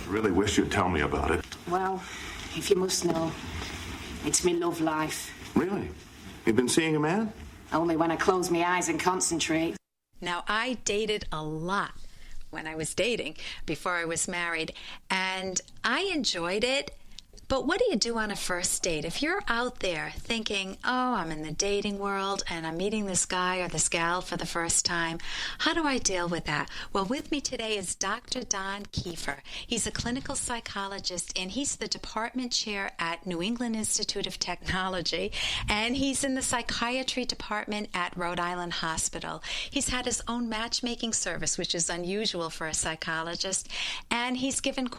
really wish you'd tell me about it. Well, if you must know, it's me love life. Really? You've been seeing a man? Only when I close my eyes and concentrate. Now, I dated a lot when I was dating, before I was married, and I enjoyed it. But what do you do on a first date? If you're out there thinking, oh, I'm in the dating world and I'm meeting this guy or this gal for the first time, how do I deal with that? Well, with me today is Dr. Don Kieffer. He's a clinical psychologist, and he's the department chair at New England Institute of Technology, and he's in the psychiatry department at Rhode Island Hospital. He's had his own matchmaking service, which is unusual for a psychologist, and he's given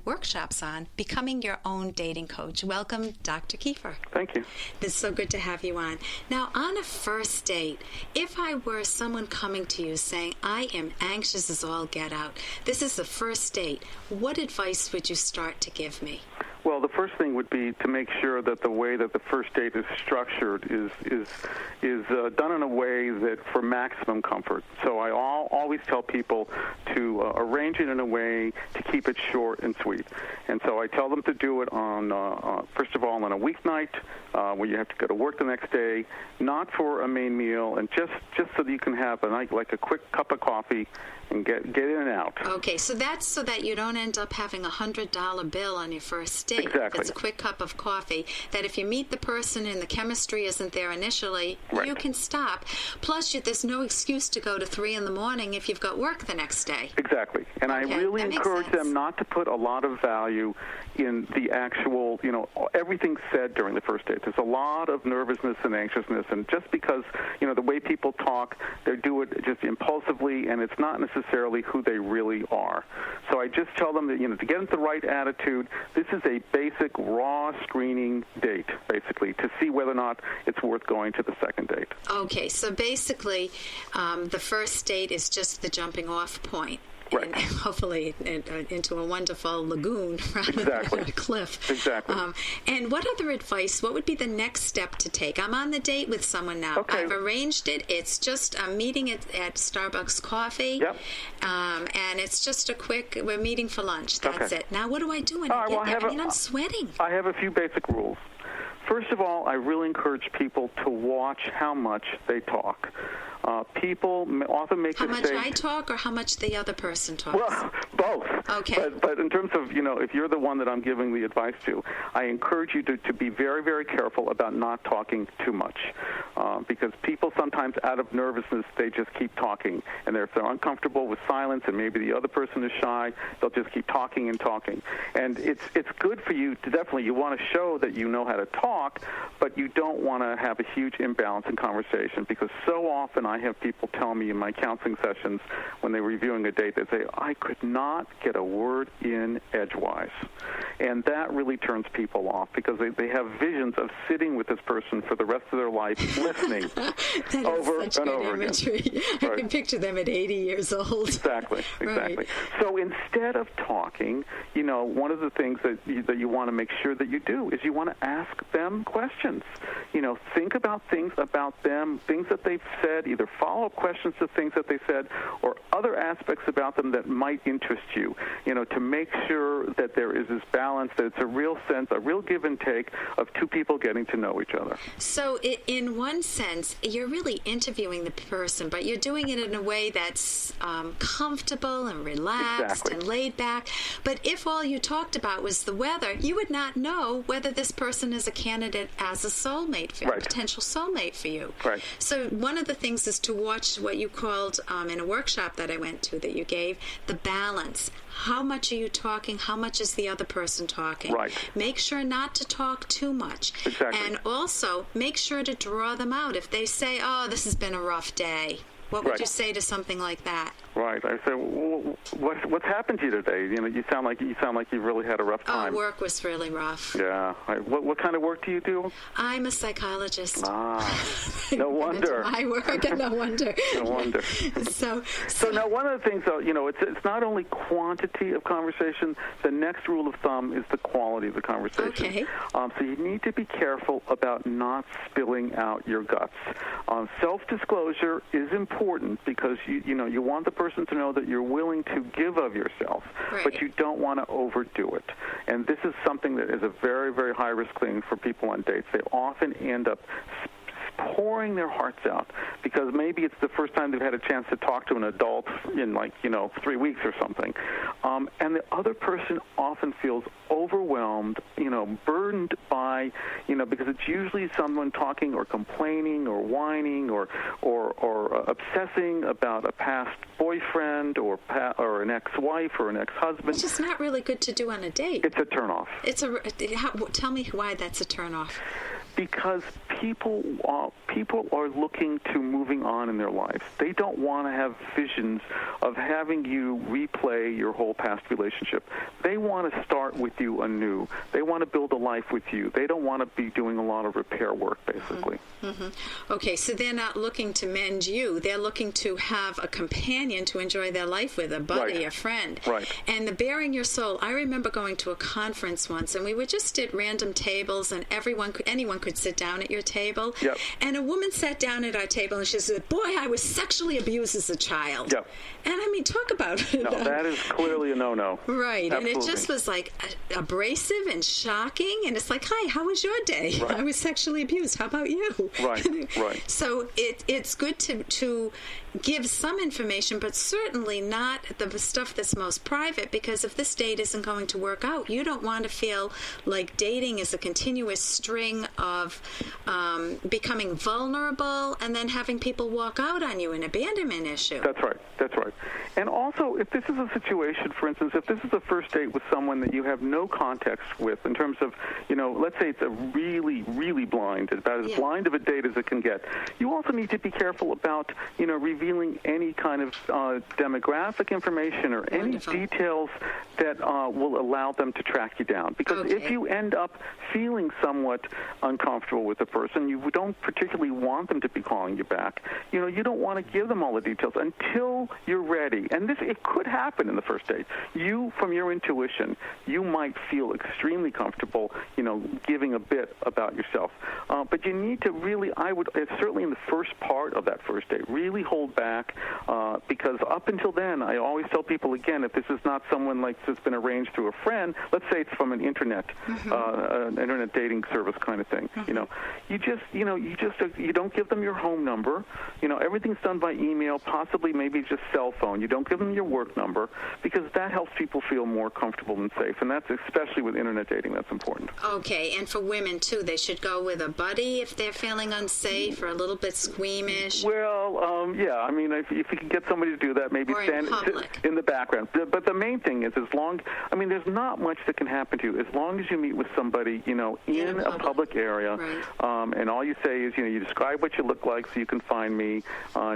workshops on becoming your own dating coach. Welcome, Dr. Kieffer. Thank you. It's so good to have you on. Now, on a first date, if I were someone coming to you saying, I am anxious as all get out, this is the first date, what advice would you start to give me? Well, the first thing would be to make sure that the way that the first date is structured is done in a way that for maximum comfort. So I always tell people to arrange it in a way to keep it short and sweet. And so I tell them to do it on, first of all, on a weeknight where you have to go to work the next day, not for a main meal, and just so that you can have like a quick cup of coffee and get in and out. Okay, so that's so that you don't end up having $100 bill on your first date. Exactly. If it's a quick cup of coffee, that if you meet the person and the chemistry isn't there initially, right, you can stop. Plus, there's no excuse to go to 3 in the morning if you've got work the next day. Exactly. And okay, I really encourage them not to put a lot of value in the actual, everything said during the first date. There's a lot of nervousness and anxiousness, and just because, the way people talk, they do it just impulsively, and it's not necessarily who they really are. So I just tell them that, to get into the right attitude, this is a basic raw screening date, basically, to see whether or not it's worth going to the second date. Okay, so basically, the first date is just the jumping off point. Right. And hopefully into a wonderful lagoon rather exactly. than a cliff. Exactly. And what other advice, what would be the next step to take? I'm on the date with someone now. Okay. I've arranged it. It's just a meeting at Starbucks Coffee. Yep. And it's just we're meeting for lunch. That's okay. it. Now, what do I do when I get there? I'm sweating. I have a few basic rules. First of all, I really encourage people to watch how much they talk. People often make mistakes. How much I talk or how much the other person talks? Well, both. Okay. But in terms of, if you're the one that I'm giving the advice to, I encourage you to be very, very careful about not talking too much. Because people sometimes, out of nervousness, they just keep talking. And if they're uncomfortable with silence and maybe the other person is shy, they'll just keep talking and talking. And it's good for you to definitely, you want to show that you know how to talk, but you don't want to have a huge imbalance in conversation, because so often I have people tell me in my counseling sessions when they're reviewing a date, they say, I could not get a word in edgewise. And that really turns people off, because they have visions of sitting with this person for the rest of their life, listening over and over imagery. again. I Right. can picture them at 80 years old. Exactly. Right. So instead of talking, one of the things that you want to make sure that you do is you want to ask them questions. Think about things about them, things that they've said, either follow-up questions to things that they said or other aspects about them that might interest you, to make sure that there is this balance, that it's a real sense, a real give and take of two people getting to know each other. So in one sense, you're really interviewing the person, but you're doing it in a way that's comfortable and relaxed exactly. and laid back. But if all you talked about was the weather, you would not know whether this person is a candidate as a soulmate for you, right. a potential soulmate for you. Right. So one of the things is to watch what you called, in a workshop that I went to that you gave, the balance. How much are you talking? How much is the other person talking? Right. Make sure not to talk too much. Exactly. And also, make sure to draw them out. If they say, oh, this has been a rough day, what would right. you say to something like that? Right. I say, what's happened to you today? You sound like you've really had a rough time. Oh, work was really rough. Yeah. What kind of work do you do? I'm a psychologist. No wonder. My work, and no wonder. No wonder. So now one of the things, though, it's not only quantity of conversation. The next rule of thumb is the quality of the conversation. Okay. So you need to be careful about not spilling out your guts. Self-disclosure is important, because you want the person to know that you're willing to give of yourself, but you don't want to overdo it. And this is something that is a very, very high-risk thing for people on dates. They often end up pouring their hearts out because maybe it's the first time they've had a chance to talk to an adult in 3 weeks or something. And the other person often feels overwhelmed, burdened by, because it's usually someone talking or complaining or whining or obsessing about a past boyfriend or an ex-wife or an ex-husband. It's just not really good to do on a date. It's a turnoff. Tell me why that's a turnoff. Because people are looking to moving on in their lives. They don't want to have visions of having you replay your whole past relationship. They want to start with you anew. They want to build a life with you. They don't want to be doing a lot of repair work, basically. Mm-hmm. Okay, so they're not looking to mend you. They're looking to have a companion to enjoy their life with, a buddy, a friend. Right. And the bearing your soul, I remember going to a conference once, and we were just at random tables, and anyone could sit down at your table. Yep. And a woman sat down at our table, and she said, "Boy, I was sexually abused as a child." Yep. And I mean, talk about it. No, that is clearly a no-no. Right. Absolutely. And it just was like abrasive and shocking. And it's like, "Hi, how was your day?" Right. "I was sexually abused. How about you?" Right, right. So it's good to give some information, but certainly not the stuff that's most private, because if this date isn't going to work out, you don't want to feel like dating is a continuous string of becoming vulnerable and then having people walk out on you, an abandonment issue. That's right. And also, if this is a situation, for instance, if this is a first date with someone that you have no context with in terms of, let's say it's a really, really blind, about as blind of a date as it can get, you also need to be careful about, revealing any kind of demographic information or any details that will allow them to track you down. Because if you end up feeling somewhat uncomfortable with the person, you don't particularly want them to be calling you back. You don't want to give them all the details until you're ready. And it could happen in the first date. You, from your intuition, you might feel extremely comfortable, giving a bit about yourself. But you need to really, certainly in the first part of that first date, really hold back, because up until then, I always tell people, again, if this is not someone that's been arranged through a friend, let's say it's from an internet dating service kind of thing, you don't give them your home number. Everything's done by email, possibly maybe just cell phone. You don't give them your work number, because that helps people feel more comfortable and safe, and that's especially with internet dating, that's important. Okay, and for women too, they should go with a buddy if they're feeling unsafe or a little bit squeamish. Well, yeah, I mean, if you can get somebody to do that, maybe stand in the background. But the main thing is, there's not much that can happen to you as long as you meet with somebody, in a public area, and all you say is, you describe what you look like so you can find me,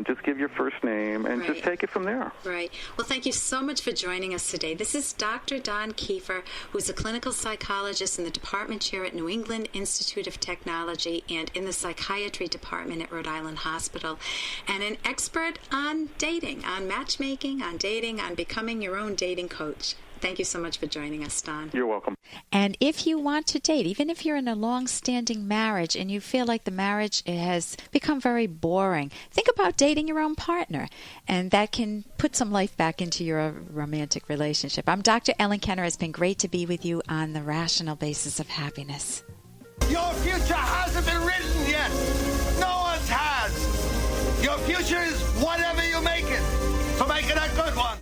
just give your first name, and just take it from there. Right. Well, thank you so much for joining us today. This is Dr. Don Kieffer, who's a clinical psychologist in the department chair at New England Institute of Technology and in the psychiatry department at Rhode Island Hospital, and an expert on dating, on matchmaking, on dating, on becoming your own dating coach. Thank you so much for joining us, Don. You're welcome. And if you want to date, even if you're in a long-standing marriage and you feel like the marriage has become very boring, think about dating your own partner, and that can put some life back into your romantic relationship. I'm Dr. Ellen Kenner. It's been great to be with you on The Rational Basis of Happiness. Your future hasn't been written yet. No one's has. Your future is whatever you make it. So make it a good one.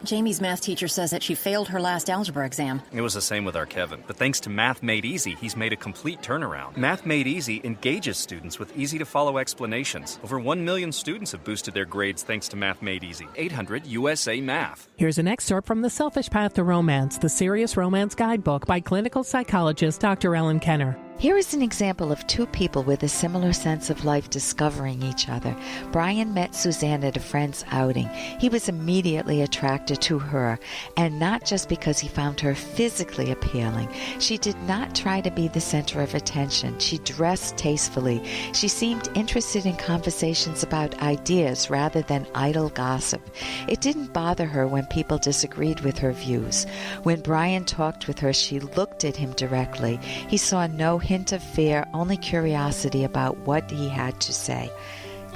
Jamie's math teacher says that she failed her last algebra exam. It was the same with our Kevin, but thanks to Math Made Easy, he's made a complete turnaround. Math Made Easy engages students with easy-to-follow explanations. Over 1 million students have boosted their grades thanks to Math Made Easy. 800-USA-MATH. Here's an excerpt from The Selfish Path to Romance, the Serious Romance Guidebook by clinical psychologist Dr. Ellen Kenner. Here is an example of two people with a similar sense of life discovering each other. Brian met Suzanne at a friend's outing. He was immediately attracted to her, and not just because he found her physically appealing. She did not try to be the center of attention. She dressed tastefully. She seemed interested in conversations about ideas rather than idle gossip. It didn't bother her when people disagreed with her views. When Brian talked with her, she looked at him directly. He saw no hint of fear, only curiosity about what he had to say.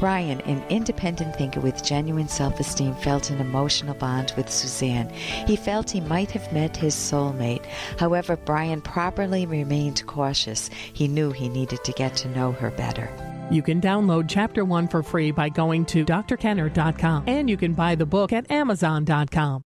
Brian, an independent thinker with genuine self-esteem, felt an emotional bond with Suzanne. He felt he might have met his soulmate. However, Brian properly remained cautious. He knew he needed to get to know her better. You can download Chapter 1 for free by going to drkenner.com, and you can buy the book at amazon.com.